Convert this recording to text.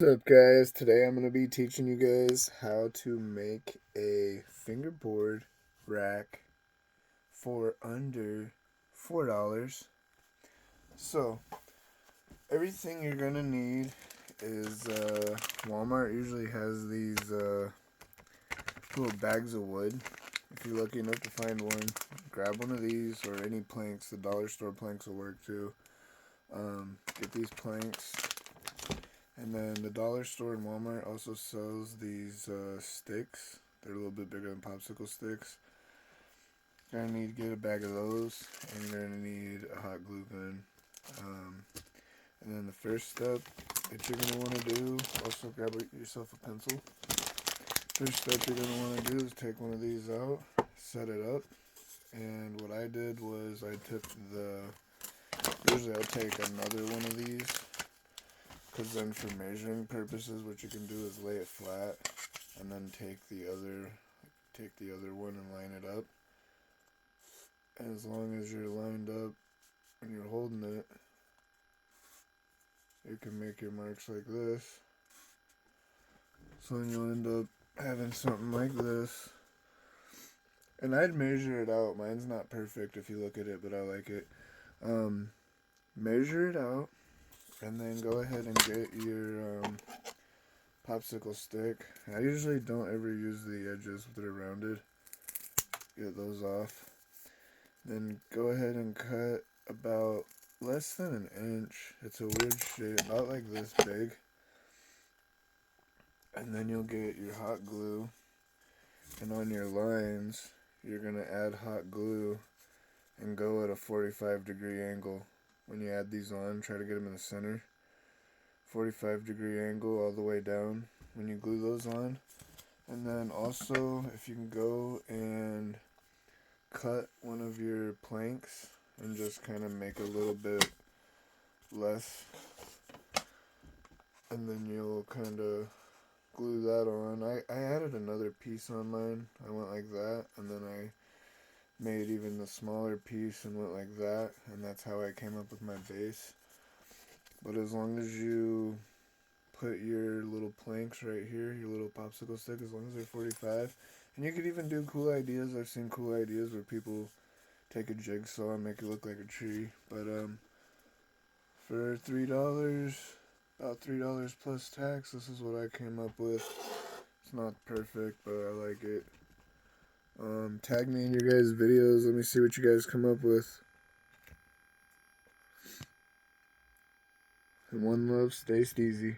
What's up, guys? Today I'm going to be teaching you guys how to make a fingerboard rack for under $4. So everything you're going to need is Walmart usually has these little bags of wood. If you're lucky enough to find one, grab one of these, or any planks. The dollar store planks will work too. Get these planks. And then the dollar store in Walmart also sells these sticks. They're a little bit bigger than popsicle sticks. You're going to need to get a bag of those, and you're going to need a hot glue gun. And then the first step that you're going to want to do, also grab yourself a pencil. First step you're going to want to do is take one of these out, set it up. And what I did was usually I'll take another one of these. Because then for measuring purposes, what you can do is lay it flat and then take the other one and line it up. And as long as you're lined up and you're holding it, you can make your marks like this. So then you'll end up having something like this. And I'd measure it out. Mine's not perfect if you look at it, but I like it. Measure it out. And then go ahead and get your popsicle stick. I usually don't ever use the edges that are rounded. Get those off. Then go ahead and cut about less than an inch. It's a weird shape, about like this big. And then you'll get your hot glue. And on your lines, you're going to add hot glue and go at a 45-degree angle. When you add these on, try to get them in the center. 45-degree angle all the way down when you glue those on. And then also, if you can go and cut one of your planks and just kind of make a little bit less, and then you'll kind of glue that on. I added another piece on mine. I went like that, and then I made even the smaller piece and went like that, and that's how I came up with my base. But as long as you put your little planks right here, your little popsicle stick, as long as they're 45, and you could even do cool ideas. I've seen cool ideas where people take a jigsaw and make it look like a tree. But for $3, about $3 plus tax, this is what I came up with. It's not perfect, but I like it. Tag me in your guys' videos. Let me see what you guys come up with. And one love, stay steezy.